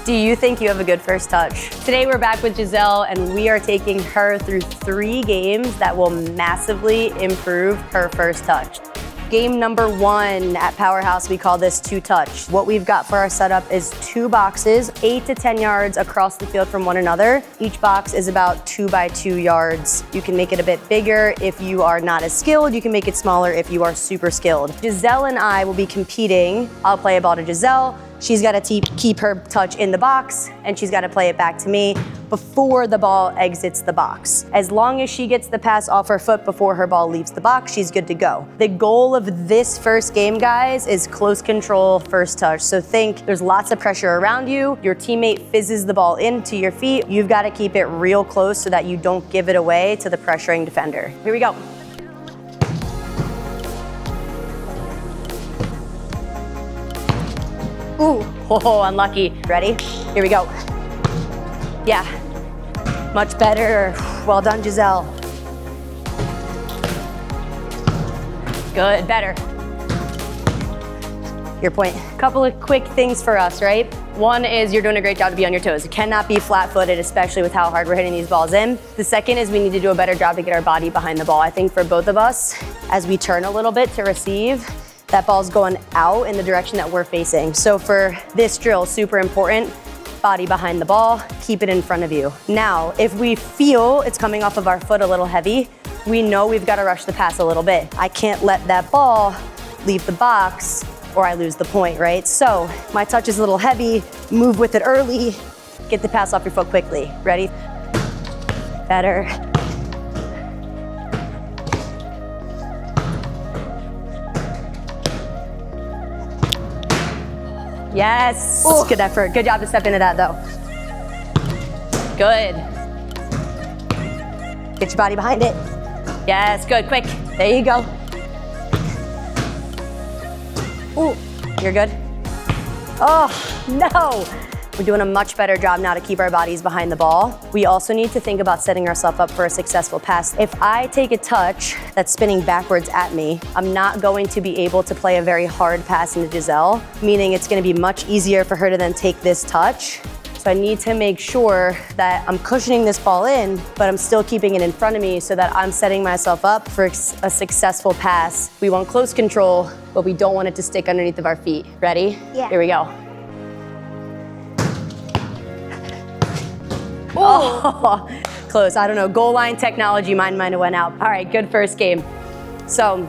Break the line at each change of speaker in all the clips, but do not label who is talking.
Do you think you have a good first touch? Today we're back with Giselle and we are taking her through 3 games that will massively improve her first touch. Game number 1 at Powerhouse, we call this 2-touch. What we've got for our setup is 2 boxes, 8 to 10 yards across the field from one another. Each box is about 2 by 2 yards. You can make it a bit bigger if you are not as skilled. You can make it smaller if you are super skilled. Giselle and I will be competing. I'll play a ball to Giselle. She's got to keep her touch in the box and she's got to play it back to me before the ball exits the box. As long as she gets the pass off her foot before her ball leaves the box, she's good to go. The goal of this first game, guys, is close control first touch. So think there's lots of pressure around you. Your teammate fizzes the ball into your feet. You've got to keep it real close so that you don't give it away to the pressuring defender. Here we go. Ooh, oh, unlucky. Ready? Here we go. Yeah, much better. Well done, Giselle. Good, better. Your point. Couple of quick things for us, right? One is you're doing a great job to be on your toes. You cannot be flat-footed, especially with how hard we're hitting these balls in. The second is we need to do a better job to get our body behind the ball. I think for both of us, as we turn a little bit to receive, that ball's going out in the direction that we're facing. So for this drill, super important, body behind the ball, keep it in front of you. Now, if we feel it's coming off of our foot a little heavy, we know we've got to rush the pass a little bit. I can't let that ball leave the box or I lose the point, right? So my touch is a little heavy, move with it early, get the pass off your foot quickly. Ready? Better. Yes, ooh. Good effort. Good job to step into that though. Good. Get your body behind it. Yes, good, quick. There you go. Ooh, you're good. Oh, no. We're doing a much better job now to keep our bodies behind the ball. We also need to think about setting ourselves up for a successful pass. If I take a touch that's spinning backwards at me, I'm not going to be able to play a very hard pass into Giselle, meaning it's gonna be much easier for her to then take this touch. So I need to make sure that I'm cushioning this ball in, but I'm still keeping it in front of me so that I'm setting myself up for a successful pass. We want close control, but we don't want it to stick underneath of our feet. Ready? Yeah. Here we go. Oh, close. I don't know. Goal line technology, mine might have went out. All right, good first game. So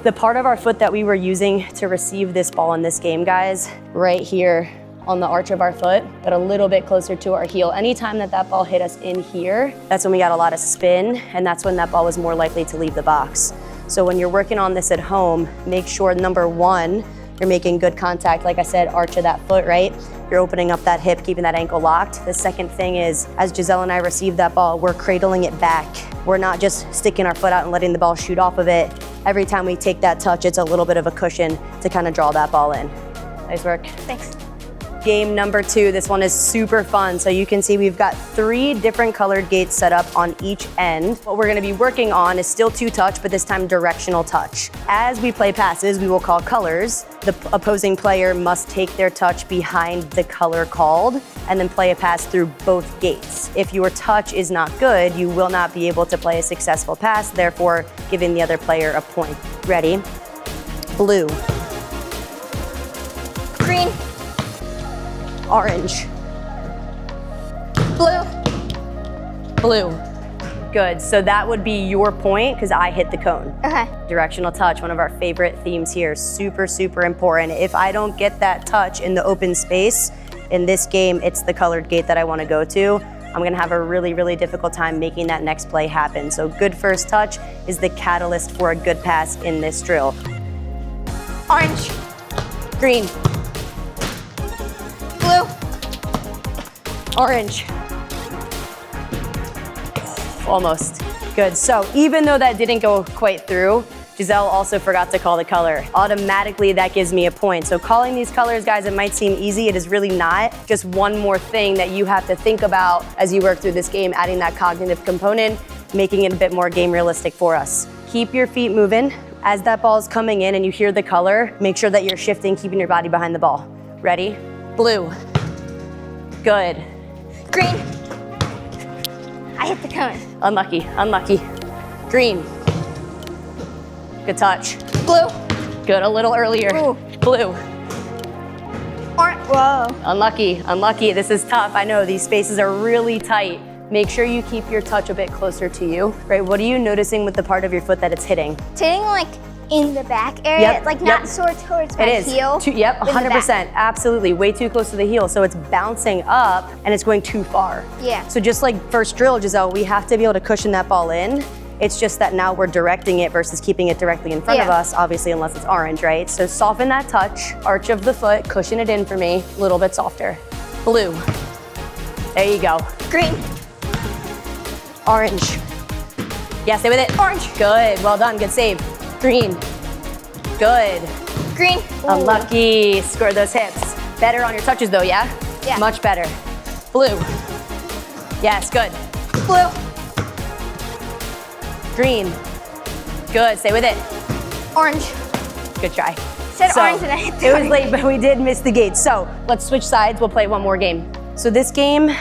the part of our foot that we were using to receive this ball in this game, guys, right here on the arch of our foot, but a little bit closer to our heel. Anytime that ball hit us in here, that's when we got a lot of spin, and that's when that ball was more likely to leave the box. So when you're working on this at home, make sure, number 1, you're making good contact. Like I said, arch of that foot, right? You're opening up that hip, keeping that ankle locked. The second thing is, as Giselle and I receive that ball, we're cradling it back. We're not just sticking our foot out and letting the ball shoot off of it. Every time we take that touch, it's a little bit of a cushion to kind of draw that ball in. Nice work. Thanks. Game number 2, this one is super fun. So you can see we've got 3 different colored gates set up on each end. What we're gonna be working on is still 2-touch, but this time directional touch. As we play passes, we will call colors. The opposing player must take their touch behind the color called and then play a pass through both gates. If your touch is not good, you will not be able to play a successful pass, therefore giving the other player a point. Ready? Blue. Green. Orange. Blue. Blue. Good, so that would be your point because I hit the cone. Okay. Directional touch, one of our favorite themes here. Super, super important. If I don't get that touch in the open space, in this game, it's the colored gate that I want to go to. I'm gonna have a really, really difficult time making that next play happen. So good first touch is the catalyst for a good pass in this drill. Orange. Green. Blue. Orange. Almost. Good. So even though that didn't go quite through, Giselle also forgot to call the color. Automatically, that gives me a point. So calling these colors, guys, it might seem easy. It is really not. Just one more thing that you have to think about as you work through this game, adding that cognitive component, making it a bit more game realistic for us. Keep your feet moving. As that ball is coming in and you hear the color, make sure that you're shifting, keeping your body behind the ball. Ready? Blue. Good.
Green. I hit the cone.
Unlucky, unlucky. Green. Good touch.
Blue.
Good, a little earlier.
Ooh.
Blue.
Orange. Whoa.
Unlucky, unlucky. This is tough. I know these spaces are really tight. Make sure you keep your touch a bit closer to you, right? What are you noticing with the part of your foot that it's hitting?
It's hitting like in the back area,
Yep,
like
yep.
not sort of towards my
It is.
heel.
Yep,
in the
100%.
back.
Absolutely. Way too close to the heel. So it's bouncing up and it's going too far.
Yeah.
So just like first drill, Giselle, we have to be able to cushion that ball in. It's just that now we're directing it versus keeping it directly in front of us, obviously, unless it's orange, right? So soften that touch, arch of the foot, cushion it in for me, a little bit softer. Blue. There you go.
Green.
Orange. Yeah, stay with it.
Orange.
Good, well done, good save. Green. Good.
Green. Ooh.
Unlucky, score those hips. Better on your touches though, yeah?
Yeah.
Much better. Blue. Yes, good.
Blue.
Green. Good, stay with it.
Orange.
Good try.
Said orange and I hit the
It was
orange.
late, but we did miss the gate. So let's switch sides, we'll play one more game. So this game,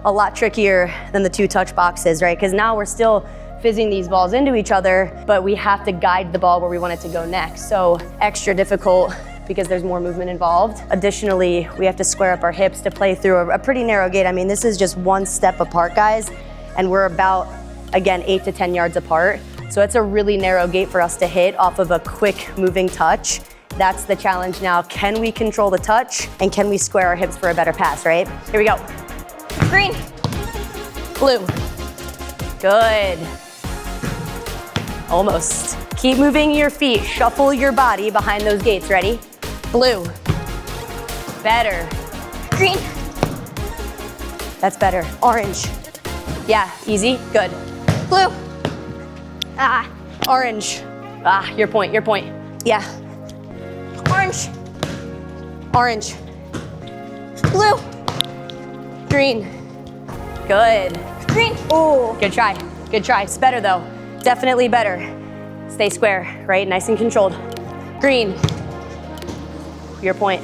a lot trickier than the two touch boxes, right? Because now we're still fizzing these balls into each other, but we have to guide the ball where we want it to go next. So extra difficult because there's more movement involved. Additionally, we have to square up our hips to play through a pretty narrow gate. I mean, this is just one step apart, guys, and we're about, again, 8 to 10 yards apart. So it's a really narrow gate for us to hit off of a quick moving touch. That's the challenge now. Can we control the touch and can we square our hips for a better pass, right? Here we go.
Green.
Blue. Good. Almost. Keep moving your feet. Shuffle your body behind those gates. Ready? Blue. Better.
Green.
That's better. Orange. Yeah, easy. Good.
Blue. Ah.
Orange. Ah, your point, your point. Yeah.
Orange.
Orange.
Blue.
Green. Good.
Green. Ooh.
Good try. Good try. It's better though. Definitely better. Stay square, right? Nice and controlled. Green. Your point.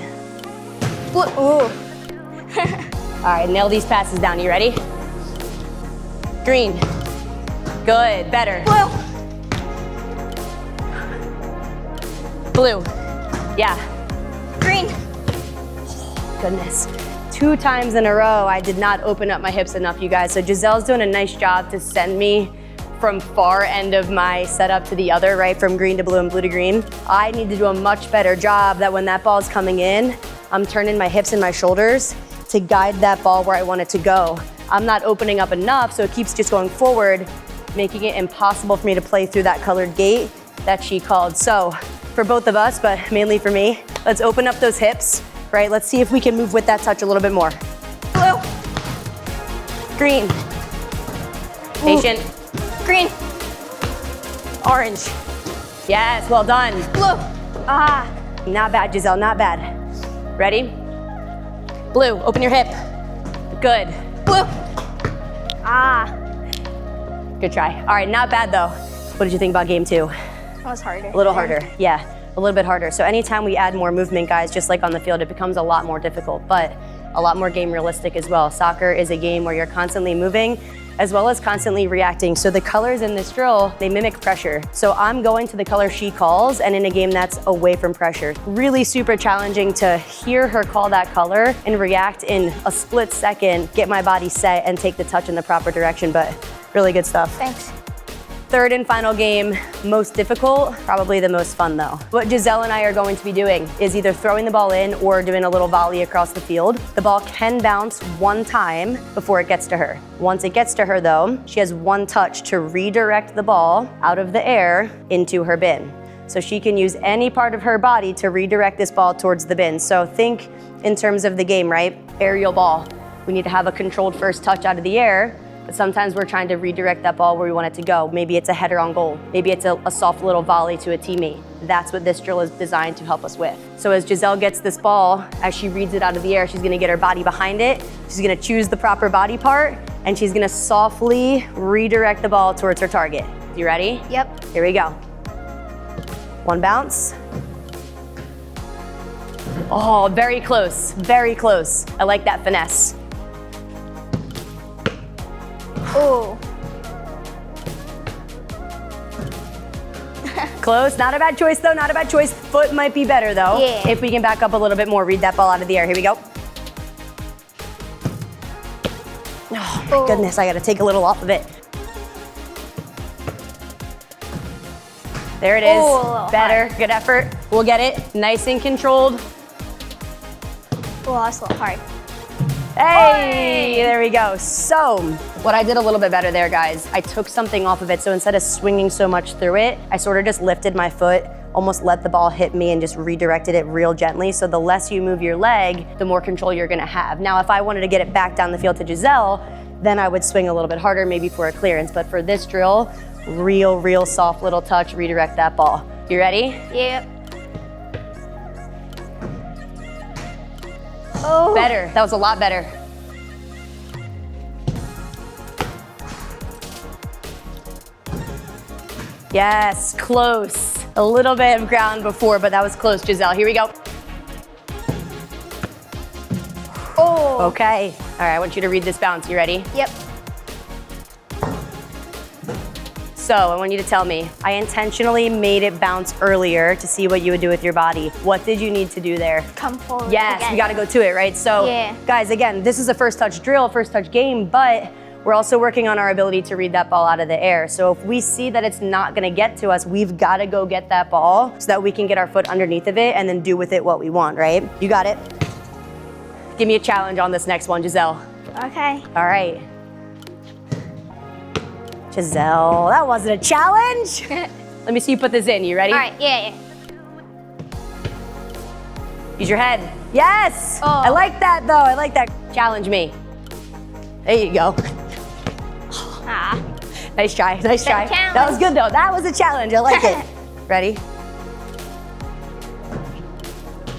Blue. Ooh.
All right, nail these passes down. You ready? Green. Good. Better.
Blue.
Blue. Yeah.
Green.
Goodness. 2 times in a row, I did not open up my hips enough, you guys. So Giselle's doing a nice job to send me from far end of my setup to the other, right? From green to blue and blue to green. I need to do a much better job that when that ball's coming in, I'm turning my hips and my shoulders to guide that ball where I want it to go. I'm not opening up enough, so it keeps just going forward, making it impossible for me to play through that colored gate that she called. So for both of us, but mainly for me, let's open up those hips, right? Let's see if we can move with that touch a little bit more.
Blue.
Green. Patient.
Green.
Orange. Yes, well done.
Blue. Ah.
Not bad, Giselle, not bad. Ready? Blue, open your hip. Good.
Blue. Ah.
Good try. All right, not bad though. What did you think about game 2?
That was harder.
A little harder, yeah, a little bit harder. So anytime we add more movement, guys, just like on the field, it becomes a lot more difficult, but a lot more game realistic as well. Soccer is a game where you're constantly moving as well as constantly reacting. So the colors in this drill, they mimic pressure. So I'm going to the color she calls, and in a game that's away from pressure. Really super challenging to hear her call that color and react in a split second, get my body set and take the touch in the proper direction, but really good stuff.
Thanks.
Third and final game, most difficult, probably the most fun though. What Giselle and I are going to be doing is either throwing the ball in or doing a little volley across the field. The ball can bounce one time before it gets to her. Once it gets to her though, she has one touch to redirect the ball out of the air into her bin. So she can use any part of her body to redirect this ball towards the bin. So think in terms of the game, right? Aerial ball. We need to have a controlled first touch out of the air, but sometimes we're trying to redirect that ball where we want it to go. Maybe it's a header on goal. Maybe it's a soft little volley to a teammate. That's what this drill is designed to help us with. So as Giselle gets this ball, as she reads it out of the air, she's gonna get her body behind it. She's gonna choose the proper body part, and she's gonna softly redirect the ball towards her target. You ready?
Yep.
Here we go. One bounce. Oh, very close, very close. I like that finesse.
Oh.
Close, not a bad choice though, not a bad choice. Foot might be better though.
Yeah.
If we can back up a little bit more, read that ball out of the air. Here we go. Oh my goodness, I gotta take a little off of it. There it is,
Oh,
better, good effort. We'll get it, nice and controlled.
Oh, that's a little hard.
Hey, there we go. So, what I did a little bit better there, guys, I took something off of it. So instead of swinging so much through it, I sort of just lifted my foot, almost let the ball hit me and just redirected it real gently. So the less you move your leg, the more control you're gonna have. Now, if I wanted to get it back down the field to Giselle, then I would swing a little bit harder, maybe for a clearance. But for this drill, real soft little touch, redirect that ball. You ready?
Yep. Oh.
Better, that was a lot better. Yes, close. A little bit of ground before, but that was close, Giselle. Here we go.
Oh.
Okay, all right, I want you to read this bounce. You ready?
Yep.
So I want you to tell me, I intentionally made it bounce earlier to see what you would do with your body. What did you need to do there?
Come forward.
Yes,
again.
we gotta go to it, right? So guys, again, this is a first touch drill, first touch game, but we're also working on our ability to read that ball out of the air. So if we see that it's not gonna get to us, we've gotta go get that ball so that we can get our foot underneath of it and then do with it what we want, right? You got it? Give me a challenge on this next one, Giselle.
Okay.
All right. Giselle, that wasn't a challenge. Let me see you put this in. You ready?
All right. Yeah.
Use your head. Yes.
Oh.
I like that though. I like that. Challenge me. There you go.
Ah.
Nice try. Nice try.
Challenge.
That was good though. That was a challenge. I like it. Ready?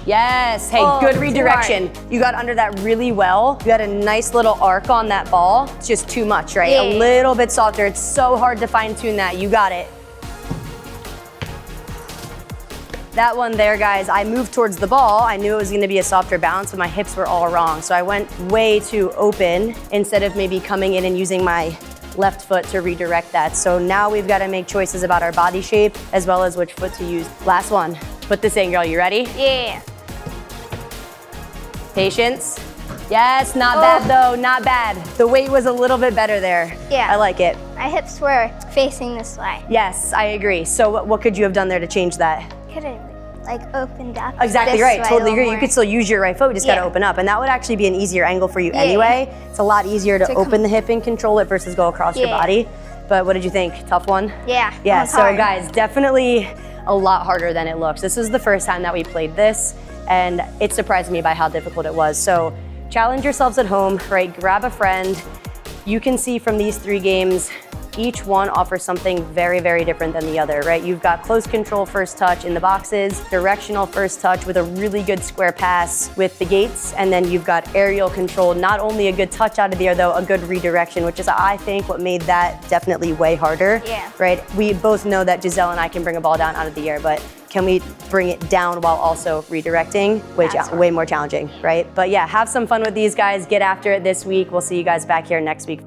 Yes. Hey,
Oh,
good
too
redirection. You got under that really well. You had a nice little arc on that ball. It's just too much, right?
Yeah.
A little bit softer. It's so hard to fine tune that. You got it. That one there, guys, I moved towards the ball. I knew it was gonna be a softer bounce, but my hips were all wrong. So I went way too open instead of maybe coming in and using my left foot to redirect that. So now we've gotta make choices about our body shape as well as which foot to use. Last one. Put this in, girl. You ready?
Yeah.
Patience. Yes, not bad though, not bad. The weight was a little bit better there.
Yeah.
I like it.
My hips were facing this way.
Yes, I agree. So what could you have done there to change that?
Could have like opened up.
Exactly
this
right,
way a
totally
little
agree. You
more.
could still use your right foot, just gotta
Yeah.
open up. And that would actually be an easier angle for you
Yeah.
anyway. It's a lot easier to
To
open the hip and control it versus go across your
Yeah.
body. But what did you think? Tough one?
Yeah.
Yeah,
it's
so
hard.
guys, definitely a lot harder than it looks. This is the first time that we played this, and it surprised me by how difficult it was. So challenge yourselves at home, right? Grab a friend. You can see from these 3 games, each one offers something very, very different than the other, right? You've got close control first touch in the boxes, directional first touch with a really good square pass with the gates, and then you've got aerial control, not only a good touch out of the air though, a good redirection, which is I think what made that definitely way harder,
Yeah.
right? We both know that Giselle and I can bring a ball down out of the air, but can we bring it down while also redirecting?
That's
Way more challenging, right? But yeah, have some fun with these guys, get after it this week. We'll see you guys back here next week.